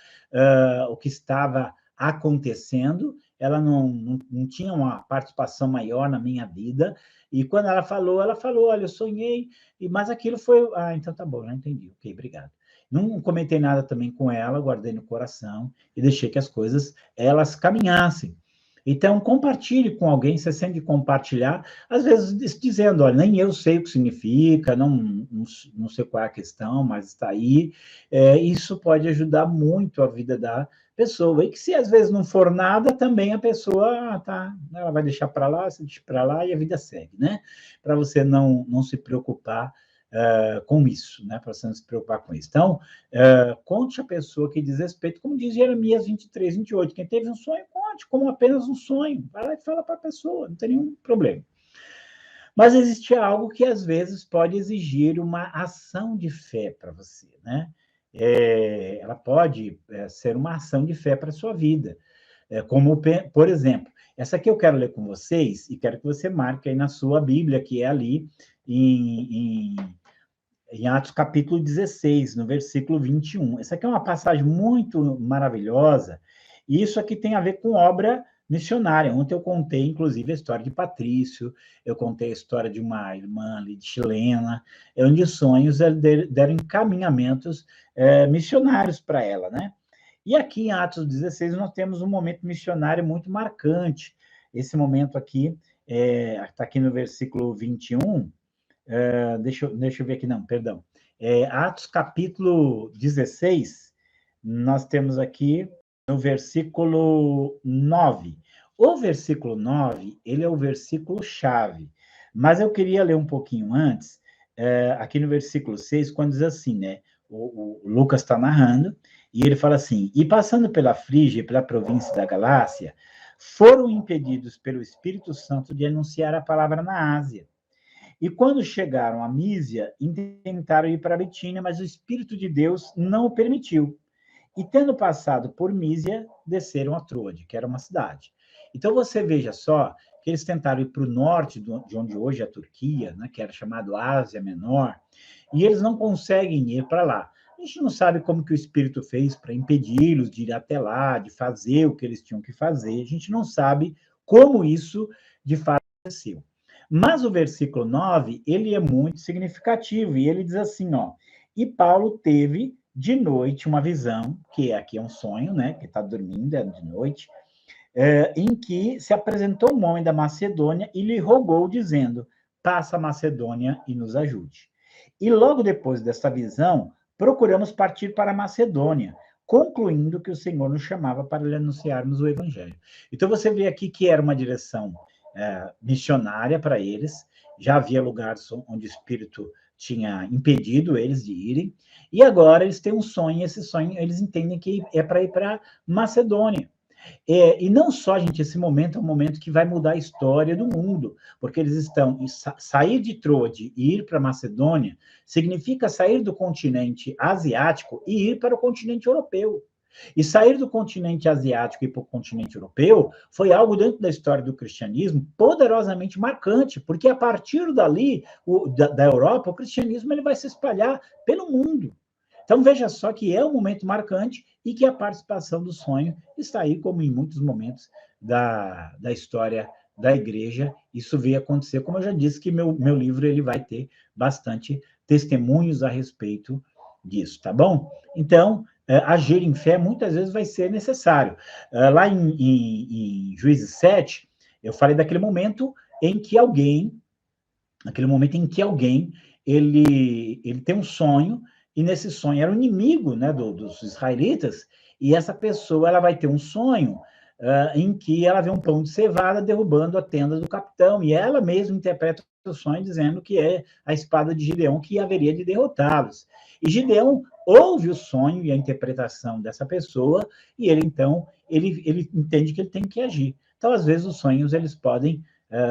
o que estava acontecendo, ela não tinha uma participação maior na minha vida, e quando ela falou, olha, eu sonhei, mas aquilo foi... então tá bom, já entendi, ok, obrigado. Não comentei nada também com ela, guardei no coração e deixei que as coisas, elas caminhassem. Então, compartilhe com alguém, você sente compartilhar, às vezes dizendo, olha, nem eu sei o que significa, não sei qual é a questão, mas está aí. Isso pode ajudar muito a vida da pessoa. E que se às vezes não for nada, também a pessoa, ela vai deixar para lá, se deixa para lá e a vida segue, né? Para você não se preocupar com isso, né? Para você não se preocupar com isso. Então, conte a pessoa que diz respeito, como diz Jeremias 23, 28. Quem teve um sonho, conte como apenas um sonho. Vai lá e fala para a pessoa, não tem nenhum problema. Mas existe algo que, às vezes, pode exigir uma ação de fé para você, né? Ela pode ser uma ação de fé para a sua vida. Como, por exemplo, essa aqui eu quero ler com vocês e quero que você marque aí na sua Bíblia, que é ali em Atos capítulo 16, no versículo 21. Essa aqui é uma passagem muito maravilhosa, e isso aqui tem a ver com obra missionária. Ontem eu contei, inclusive, a história de Patrício, eu contei a história de uma irmã ali de chilena, onde sonhos deram encaminhamentos missionários para ela, né? E aqui em Atos 16 nós temos um momento missionário muito marcante. Esse momento aqui, está aqui no versículo 21, deixa eu ver aqui, não, perdão. Atos capítulo 16, nós temos aqui no versículo 9. O versículo 9, ele é o versículo-chave, mas eu queria ler um pouquinho antes, aqui no versículo 6, quando diz assim, né? O Lucas está narrando, e ele fala assim: e passando pela Frígia e pela província da Galácia, foram impedidos pelo Espírito Santo de anunciar a palavra na Ásia. E quando chegaram a Mísia, tentaram ir para a Bitínia, mas o Espírito de Deus não o permitiu. E tendo passado por Mísia, desceram a Troade, que era uma cidade. Então você veja só que eles tentaram ir para o norte, de onde hoje é a Turquia, né, que era chamado Ásia Menor, e eles não conseguem ir para lá. A gente não sabe como que o Espírito fez para impedi-los de ir até lá, de fazer o que eles tinham que fazer. A gente não sabe como isso, de fato, aconteceu. Mas o versículo 9, ele é muito significativo, e ele diz assim, ó: e Paulo teve de noite uma visão, que aqui é um sonho, né, que está dormindo, é de noite, em que se apresentou um homem da Macedônia e lhe rogou, dizendo: passa a Macedônia e nos ajude. E logo depois dessa visão, procuramos partir para a Macedônia, concluindo que o Senhor nos chamava para lhe anunciarmos o Evangelho. Então você vê aqui que era uma direção missionária para eles, já havia lugares onde o Espírito tinha impedido eles de irem, e agora eles têm um sonho, e esse sonho eles entendem que é para ir para Macedônia. E não só, gente, esse momento é um momento que vai mudar a história do mundo, porque eles estão, sair de Troade e ir para Macedônia, significa sair do continente asiático e ir para o continente europeu. E sair do continente asiático e para o continente europeu foi algo dentro da história do cristianismo poderosamente marcante, porque a partir dali, da Europa, o cristianismo ele vai se espalhar pelo mundo. Então, veja só que é um momento marcante e que a participação do sonho está aí, como em muitos momentos da história da igreja, isso veio acontecer. Como eu já disse, que meu livro ele vai ter bastante testemunhos a respeito disso, tá bom? Então, agir em fé muitas vezes vai ser necessário. Lá em Juízes 7, eu falei daquele momento em que alguém, ele tem um sonho, e nesse sonho era o inimigo, né, dos israelitas, e essa pessoa ela vai ter um sonho em que ela vê um pão de cevada derrubando a tenda do capitão, e ela mesma interpreta o sonho dizendo que é a espada de Gideão que haveria de derrotá-los. E Gideão ouve o sonho e a interpretação dessa pessoa, e ele, então, ele entende que ele tem que agir. Então, às vezes, os sonhos eles podem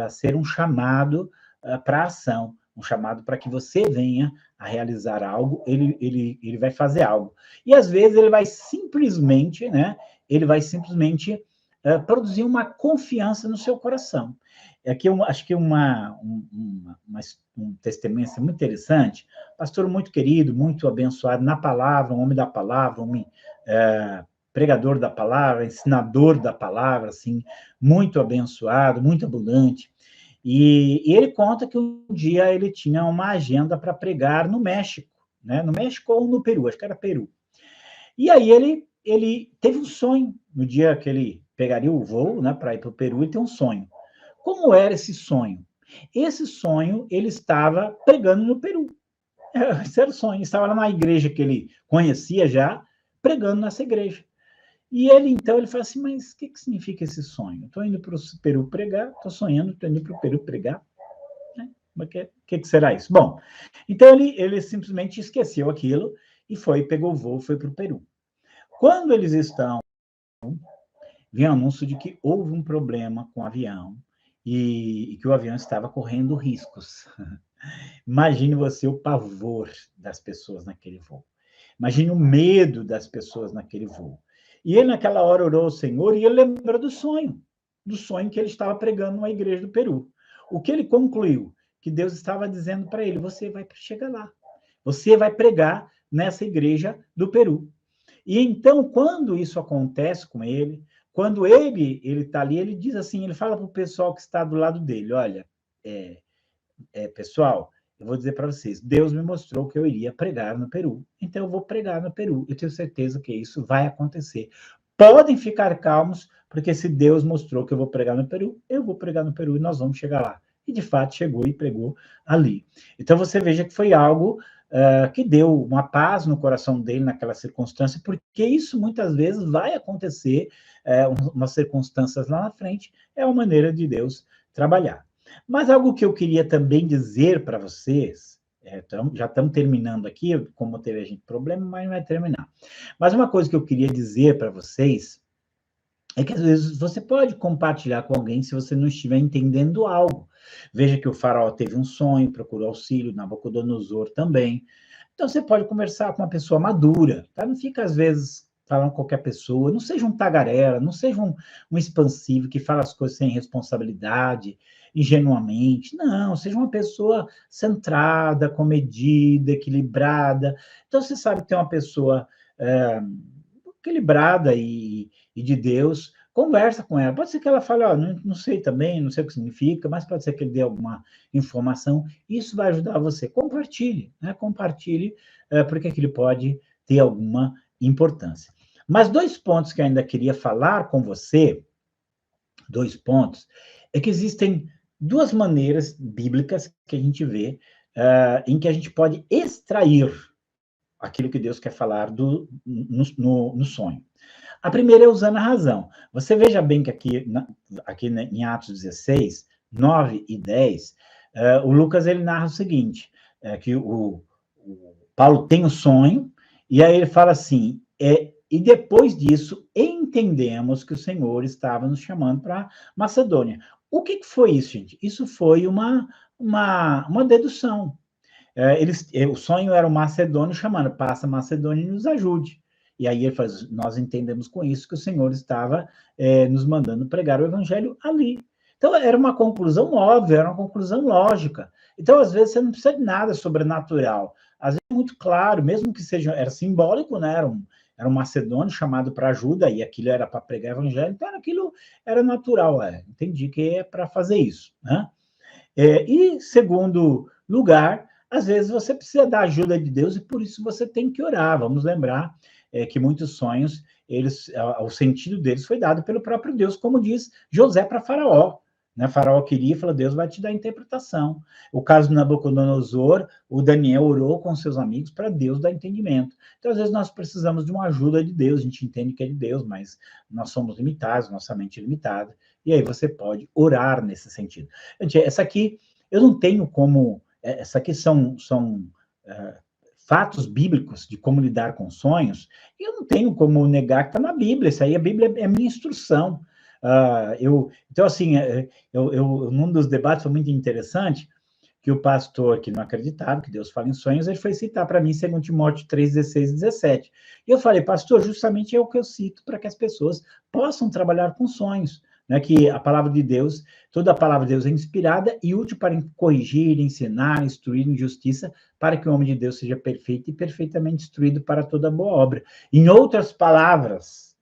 ser um chamado para a ação, um chamado para que você venha a realizar algo, ele vai fazer algo. E às vezes ele vai simplesmente, né? Ele vai simplesmente produzir uma confiança no seu coração. Aqui eu acho que um testemunho assim, muito interessante, pastor muito querido, muito abençoado na palavra, um homem da palavra, um homem pregador da palavra, ensinador da palavra, assim, muito abençoado, muito abundante. E ele conta que um dia ele tinha uma agenda para pregar no México, né? No México ou no Peru, acho que era Peru. E aí ele teve um sonho, no dia que ele pegaria o voo, né, para ir para o Peru, ele tem um sonho. Como era esse sonho? Esse sonho, ele estava pregando no Peru. Esse era o sonho, ele estava lá na igreja que ele conhecia já, pregando nessa igreja. E ele, então, ele fala assim, mas o que significa esse sonho? Estou indo para o Peru pregar, estou sonhando, estou indo para o Peru pregar. Né? Mas que será isso? Bom, então ele simplesmente esqueceu aquilo e pegou o voo, foi para o Peru. Quando eles estão, vem o anúncio de que houve um problema com o avião e que o avião estava correndo riscos. Imagine você o pavor das pessoas naquele voo. Imagine o medo das pessoas naquele voo. E ele, naquela hora, orou ao Senhor e ele lembrou do sonho que ele estava pregando numa igreja do Peru. O que ele concluiu? Que Deus estava dizendo para ele, você vai chegar lá. Você vai pregar nessa igreja do Peru. E então, quando isso acontece com ele, quando ele está ali, ele diz assim, ele fala para o pessoal que está do lado dele, olha, pessoal, eu vou dizer para vocês, Deus me mostrou que eu iria pregar no Peru, então eu vou pregar no Peru, eu tenho certeza que isso vai acontecer. Podem ficar calmos, porque se Deus mostrou que eu vou pregar no Peru, eu vou pregar no Peru e nós vamos chegar lá. E de fato chegou e pregou ali. Então você veja que foi algo que deu uma paz no coração dele naquela circunstância, porque isso muitas vezes vai acontecer, umas circunstâncias lá na frente, é uma maneira de Deus trabalhar. Mas algo que eu queria também dizer para vocês, já estamos terminando aqui, como teve a gente problema, mas não vai terminar. Mas uma coisa que eu queria dizer para vocês é que às vezes você pode compartilhar com alguém se você não estiver entendendo algo. Veja que o faraó teve um sonho, procurou auxílio, Nabucodonosor também. Então você pode conversar com uma pessoa madura, tá? Não fica às vezes falando com qualquer pessoa, não seja um tagarela, não seja um expansivo que fala as coisas sem responsabilidade, ingenuamente. Não, seja uma pessoa centrada, comedida, equilibrada. Então você sabe que tem uma pessoa equilibrada e de Deus, conversa com ela. Pode ser que ela fale, não sei também, não sei o que significa, mas pode ser que ele dê alguma informação. Isso vai ajudar você. Compartilhe, né? Compartilhe, porque aquilo pode ter alguma importância. Mas 2 pontos que eu ainda queria falar com você, 2 pontos, é que existem 2 maneiras bíblicas que a gente vê em que a gente pode extrair aquilo que Deus quer falar no sonho. A primeira é usando a razão. Você veja bem que aqui em Atos 16, 9 e 10, o Lucas ele narra o seguinte, que o Paulo tem o sonho, e aí ele fala assim, e depois disso entendemos que o Senhor estava nos chamando para Macedônia. O que foi isso, gente? Isso foi uma dedução. O sonho era o macedônio chamando, passa Macedônia e nos ajude. E aí ele faz, nós entendemos com isso que o Senhor estava nos mandando pregar o evangelho ali. Então, era uma conclusão óbvia, era uma conclusão lógica. Então, às vezes, você não precisa de nada sobrenatural. Às vezes, é muito claro, mesmo que era simbólico, né? Era um macedônio chamado para ajuda, e aquilo era para pregar o evangelho, então aquilo era natural. Entendi que é para fazer isso, né? E, segundo lugar, às vezes você precisa da ajuda de Deus e por isso você tem que orar. Vamos lembrar que muitos sonhos, o sentido deles foi dado pelo próprio Deus, como diz José para Faraó. Né? Faraó queria e falou, Deus vai te dar a interpretação. O caso do Nabucodonosor, o Daniel orou com seus amigos para Deus dar entendimento. Então, às vezes, nós precisamos de uma ajuda de Deus, a gente entende que é de Deus, mas nós somos limitados, nossa mente é limitada, e aí você pode orar nesse sentido. Gente, essa aqui, eu não tenho como... Essa aqui são fatos bíblicos de como lidar com sonhos, e eu não tenho como negar que está na Bíblia. Isso aí, a Bíblia é minha instrução. Então, assim, num dos debates foi muito interessante que o pastor, que não acreditava que Deus fala em sonhos, ele foi citar para mim 2 Timóteo 3, 16 e 17. E eu falei, pastor, justamente é o que eu cito para que as pessoas possam trabalhar com sonhos. Né, que a palavra de Deus, toda a palavra de Deus é inspirada e útil para corrigir, ensinar, instruir em justiça, para que o homem de Deus seja perfeito e perfeitamente instruído para toda boa obra. Em outras palavras,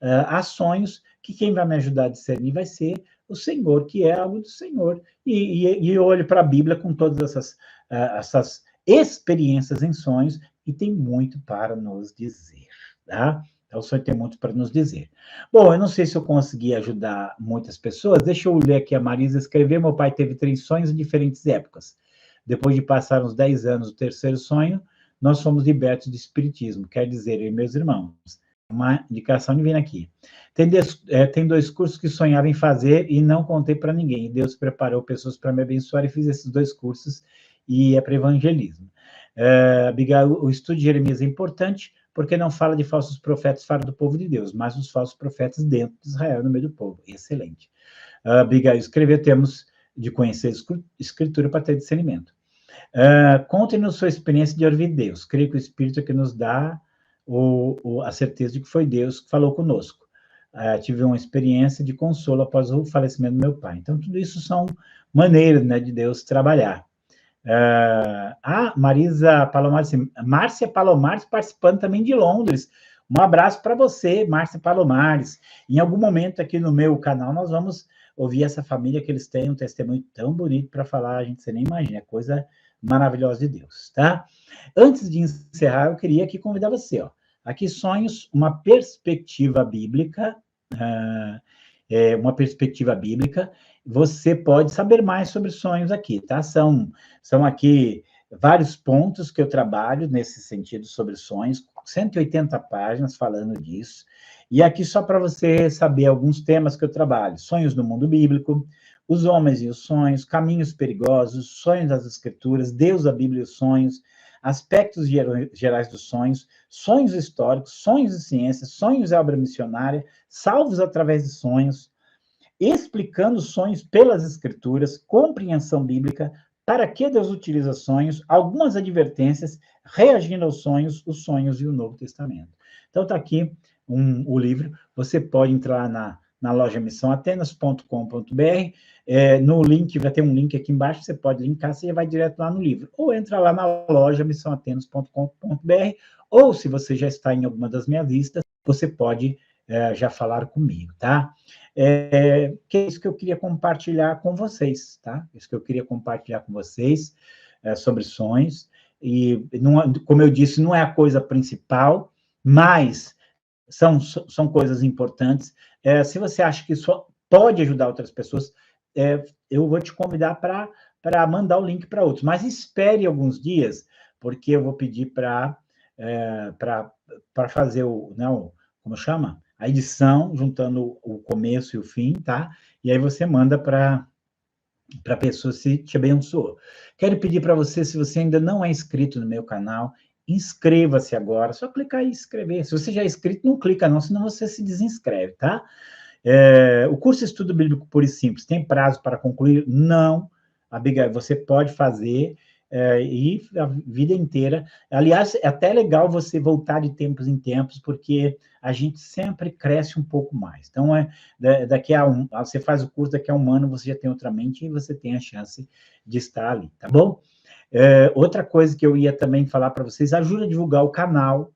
há sonhos que quem vai me ajudar a discernir vai ser o Senhor, que é algo do Senhor. E eu olho para a Bíblia com todas essas experiências em sonhos e tem muito para nos dizer, tá? Então, o sonho tem muito para nos dizer. Bom, eu não sei se eu consegui ajudar muitas pessoas. Deixa eu ler aqui a Marisa escrever. Meu pai teve 3 sonhos em diferentes épocas. Depois de passar uns 10 anos do terceiro sonho, nós fomos libertos do espiritismo. Quer dizer, eu e meus irmãos, uma indicação divina aqui. Tem 2 cursos que sonhava em fazer e não contei para ninguém. Deus preparou pessoas para me abençoar e fiz esses 2 cursos e é para evangelismo. Abigail, o estudo de Jeremias é importante porque não fala de falsos profetas fora do povo de Deus, mas dos falsos profetas dentro de Israel, no meio do povo. Excelente. Abigail escreveu, temos de conhecer a Escritura para ter discernimento. Conte-nos sua experiência de ouvir Deus. Creio que o Espírito é que nos dá a certeza de que foi Deus que falou conosco. Tive uma experiência de consolo após o falecimento do meu pai. Então, tudo isso são maneiras, né, de Deus trabalhar. Marisa Palomares, Márcia Palomares participando também de Londres. Um abraço para você, Márcia Palomares. Em algum momento aqui no meu canal nós vamos ouvir essa família, que eles têm um testemunho tão bonito para falar, a gente você nem imagina, é coisa maravilhosa de Deus, tá? Antes de encerrar, eu queria aqui convidar você, ó. Aqui, sonhos, uma perspectiva bíblica, você pode saber mais sobre sonhos aqui, tá? São aqui vários pontos que eu trabalho nesse sentido sobre sonhos, 180 páginas falando disso, e aqui só para você saber alguns temas que eu trabalho: sonhos no mundo bíblico, os homens e os sonhos, caminhos perigosos, sonhos das escrituras, Deus, a Bíblia e os sonhos, aspectos gerais dos sonhos, sonhos históricos, sonhos de ciência, sonhos e obra missionária, salvos através de sonhos, explicando sonhos pelas escrituras, compreensão bíblica, para que Deus utiliza sonhos, algumas advertências, reagindo aos sonhos, os sonhos e o Novo Testamento. Então, está aqui o livro. Você pode entrar na loja missãoatenas.com.br, no link, vai ter um link aqui embaixo, você pode linkar, você vai direto lá no livro. Ou entra lá na loja missãoatenas.com.br, ou se você já está em alguma das minhas listas, você pode já falar comigo, tá? Que é isso que eu queria compartilhar com vocês, tá? Isso que eu queria compartilhar com vocês sobre sonhos, e, não, como eu disse, não é a coisa principal, mas são coisas importantes. Se você acha que isso pode ajudar outras pessoas, eu vou te convidar para mandar o link para outros, mas espere alguns dias, porque eu vou pedir para fazer como chama? A edição, juntando o começo e o fim, tá? E aí você manda para a pessoa se te abençoou. Quero pedir para você, se você ainda não é inscrito no meu canal, inscreva-se agora, só clicar aí e inscrever. Se você já é inscrito, não clica não, senão você se desinscreve, tá? O curso Estudo Bíblico Puro e Simples tem prazo para concluir? Não. Abigail, você pode fazer e a vida inteira. Aliás, é até legal você voltar de tempos em tempos, porque a gente sempre cresce um pouco mais. Então, você faz o curso, daqui a um ano você já tem outra mente e você tem a chance de estar ali, tá bom? Outra coisa que eu ia também falar para vocês, ajuda a divulgar o canal.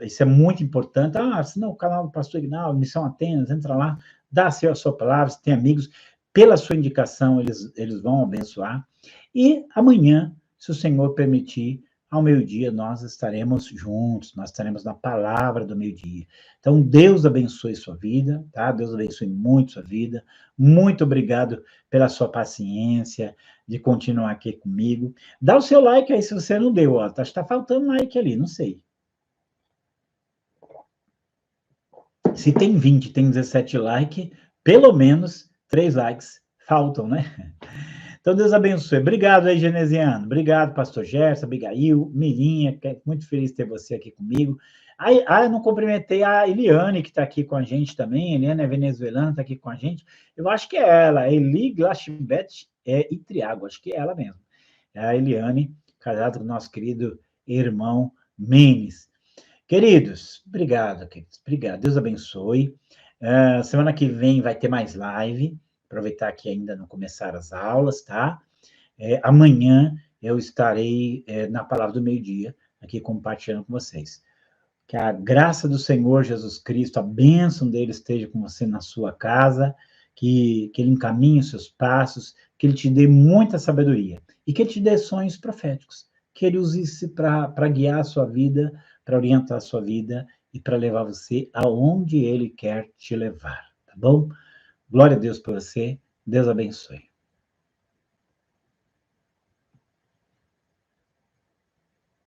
Isso é muito importante. Senão o canal do Pastor Ignaldo, Missão Atenas, entra lá, dá a sua palavra, se tem amigos, pela sua indicação, eles vão abençoar. E amanhã, se o Senhor permitir, ao meio-dia, nós estaremos juntos, nós estaremos na palavra do meio-dia. Então, Deus abençoe sua vida, tá? Deus abençoe muito sua vida. Muito obrigado pela sua paciência de continuar aqui comigo. Dá o seu like aí, se você não deu, ó. Está faltando like ali, não sei. Se tem 20, tem 17 likes, pelo menos 3 likes faltam, né? Então, Deus abençoe. Obrigado aí, Genesiano. Obrigado, pastor Gerson, Abigail, Mirinha, muito feliz de ter você aqui comigo. Eu não cumprimentei a Eliane, que está aqui com a gente também. A Eliane é venezuelana, está aqui com a gente. Eu acho que é ela, Eli Glashbet e Triago, acho que é ela mesmo. É a Eliane, casada com o nosso querido irmão Menes. Queridos, obrigado, queridos. Obrigado. Deus abençoe. Semana que vem vai ter mais live. Aproveitar que ainda não começaram as aulas, tá? Amanhã eu estarei na Palavra do Meio-Dia, aqui compartilhando com vocês. Que a graça do Senhor Jesus Cristo, a bênção dele esteja com você na sua casa, que ele encaminhe os seus passos, que ele te dê muita sabedoria e que ele te dê sonhos proféticos, que ele use isso para guiar a sua vida, para orientar a sua vida e para levar você aonde ele quer te levar, tá bom? Glória a Deus por você, Deus abençoe.